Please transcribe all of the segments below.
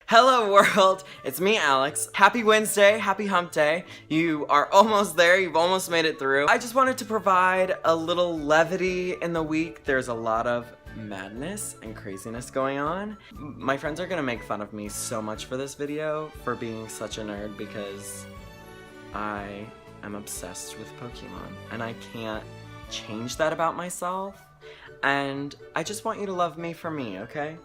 Hello world, it's me Alex. Happy Wednesday, happy hump day. You are almost there, you've almost made it through. I just wanted to provide a little levity in the week. There's a lot of madness and craziness going on. My friends are gonna make fun of me so much for this video for being such a nerd because I am obsessed with Pokemon and I can't change that about myself. And I just want you to love me for me, okay?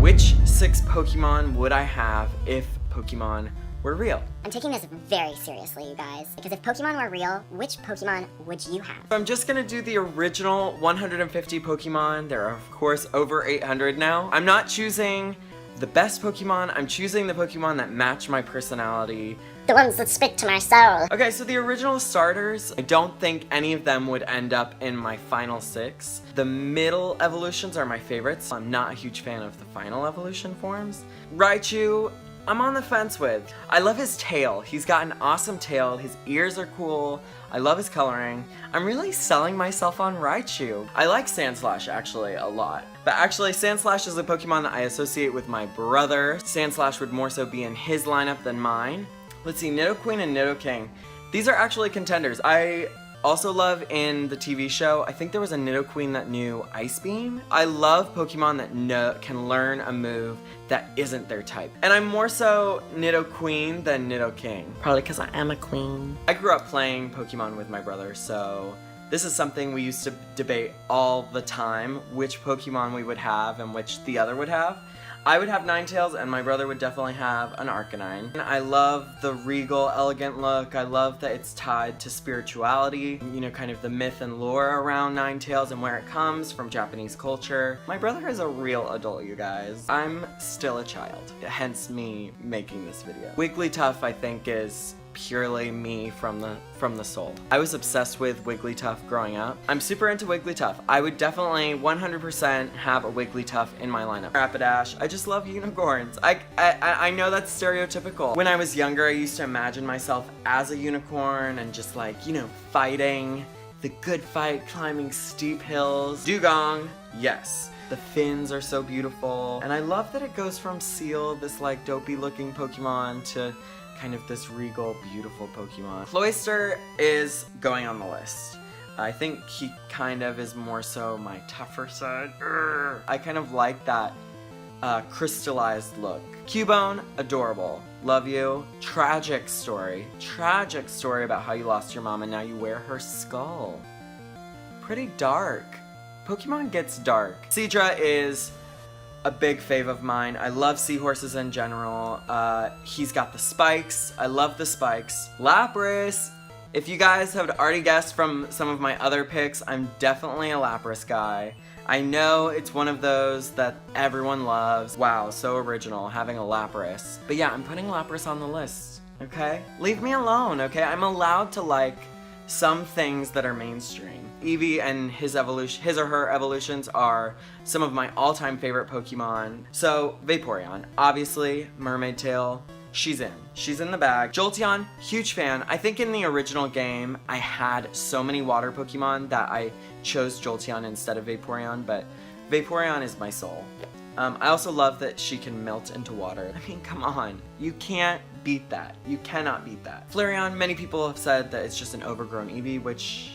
Which 6 Pokemon would I have if Pokemon were real? I'm taking this very seriously, you guys, because if Pokemon were real, which Pokemon would you have? I'm just gonna do the original 150 Pokemon. There are, of course, over 800 now. I'm not choosing the best Pokemon, I'm choosing the Pokemon that match my personality. The ones that speak to my soul. Okay, so the original starters, I don't think any of them would end up in my final 6. The middle evolutions are my favorites. I'm not a huge fan of the final evolution forms. Raichu, I'm on the fence with. I love his tail. He's got an awesome tail. His ears are cool. I love his coloring. I'm really selling myself on Raichu. I like Sandslash actually a lot. But actually Sandslash is a Pokemon that I associate with my brother. Sandslash would more so be in his lineup than mine. Let's see, Nidoqueen and Nidoking. These are actually contenders. I also love in the TV show, I think there was a Nidoqueen that knew Ice Beam. I love Pokemon that can learn a move that isn't their type. And I'm more so Nidoqueen than Nidoking. Probably because I am a queen. I grew up playing Pokemon with my brother, so this is something we used to debate all the time, which Pokemon we would have and which the other would have. I would have Ninetales and my brother would definitely have an Arcanine. I love the regal, elegant look. I love that it's tied to spirituality, you know, kind of the myth and lore around Ninetales and where it comes from Japanese culture. My brother is a real adult, you guys. I'm still a child, hence me making this video. Wigglytuff, I think, is purely me from the soul. I was obsessed with Wigglytuff growing up. I'm super into Wigglytuff. I would definitely 100% have a Wigglytuff in my lineup. Rapidash, I just love unicorns. I know that's stereotypical. When I was younger, I used to imagine myself as a unicorn and just like, you know, fighting the good fight, climbing steep hills. Dugong, yes. The fins are so beautiful. And I love that it goes from Seal, this like dopey looking Pokemon, to kind of this regal, beautiful Pokemon. Cloyster is going on the list. I think he kind of is more so my tougher side. I kind of like that crystallized look. Cubone, adorable. Love you. Tragic story about how you lost your mom and now you wear her skull. Pretty dark. Pokemon gets dark. Seadra is a big fave of mine. I love seahorses in general. He's got the spikes. I love the spikes. Lapras. If you guys have already guessed from some of my other picks, I'm definitely a Lapras guy. I know it's one of those that everyone loves. Wow, so original, having a Lapras. But yeah, I'm putting Lapras on the list, okay? Leave me alone, okay? I'm allowed to like some things that are mainstream. Eevee and his or her evolutions are some of my all-time favorite Pokemon. So, Vaporeon, obviously, Mermaid Tail, she's in the bag. Jolteon, huge fan. I think in the original game, I had so many water Pokemon that I chose Jolteon instead of Vaporeon, but Vaporeon is my soul. I also love that she can melt into water. I mean, come on. You can't beat that. You cannot beat that. Flareon, many people have said that it's just an overgrown Eevee, which,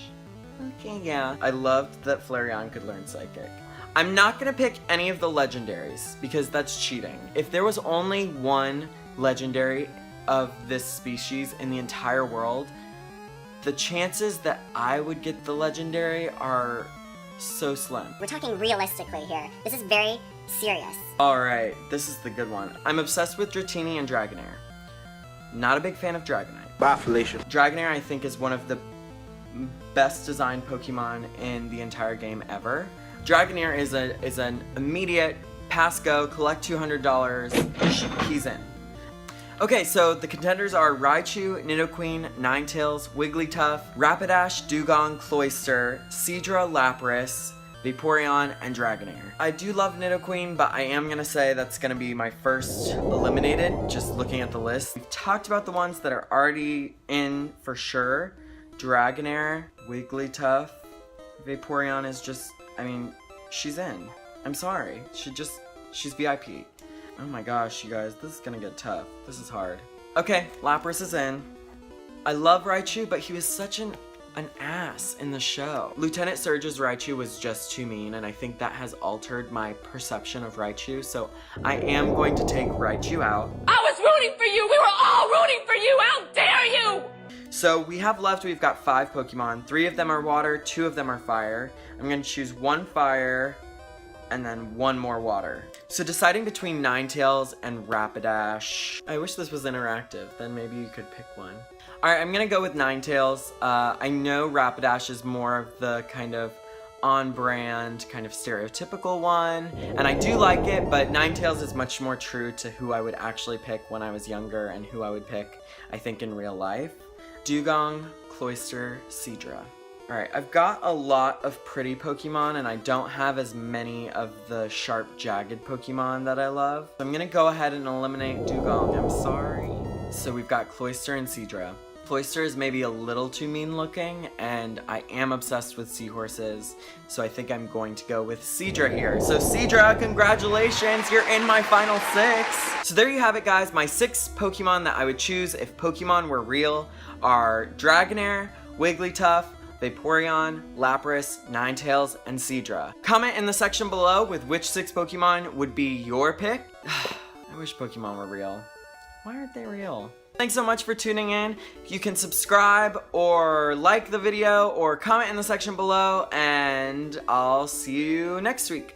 okay, yeah. I loved that Flareon could learn Psychic. I'm not gonna pick any of the legendaries because that's cheating. If there was only one legendary of this species in the entire world, the chances that I would get the legendary are so slim. We're talking realistically here. This is very serious. Alright, this is the good one. I'm obsessed with Dratini and Dragonair. Not a big fan of Dragonite. Bye, Felicia. Dragonair, I think, is one of the best designed Pokemon in the entire game ever. Dragonair is an immediate pass go, collect $200, he's in. Okay, so the contenders are Raichu, Nidoqueen, Ninetales, Wigglytuff, Rapidash, Dugong, Cloyster, Seadra, Lapras, Vaporeon, and Dragonair. I do love Nidoqueen, but I am gonna say that's gonna be my first eliminated, just looking at the list. We've talked about the ones that are already in for sure. Dragonair, Wigglytuff, Vaporeon is just, I mean, she's in. I'm sorry. She's VIP. Oh my gosh, you guys, this is gonna get tough. This is hard. Okay, Lapras is in. I love Raichu, but he was such an ass in the show. Lieutenant Surge's Raichu was just too mean, and I think that has altered my perception of Raichu, so I am going to take Raichu out. I was rooting for you! We were all rooting for you! How dare you! So we've got 5 Pokemon. 3 of them are water, 2 of them are fire. I'm gonna choose 1 fire, and then 1 more water. So deciding between Ninetales and Rapidash. I wish this was interactive, then maybe you could pick one. Alright, I'm gonna go with Ninetales. I know Rapidash is more of the kind of on-brand, kind of stereotypical one, and I do like it, but Ninetales is much more true to who I would actually pick when I was younger and who I would pick, I think, in real life. Dugong, Cloyster, Seadra. Alright, I've got a lot of pretty Pokemon, and I don't have as many of the sharp, jagged Pokemon that I love. So I'm gonna go ahead and eliminate Dugong, I'm sorry. So we've got Cloyster and Seadra. Cloyster is maybe a little too mean looking, and I am obsessed with seahorses, so I think I'm going to go with Seadra here. So Seadra, congratulations, you're in my final 6. So there you have it, guys. My 6 Pokemon that I would choose if Pokemon were real are Dragonair, Wigglytuff, Vaporeon, Lapras, Ninetales, and Seadra. Comment in the section below with which 6 Pokemon would be your pick. I wish Pokemon were real. Why aren't they real? Thanks so much for tuning in. You can subscribe or like the video or comment in the section below, and I'll see you next week.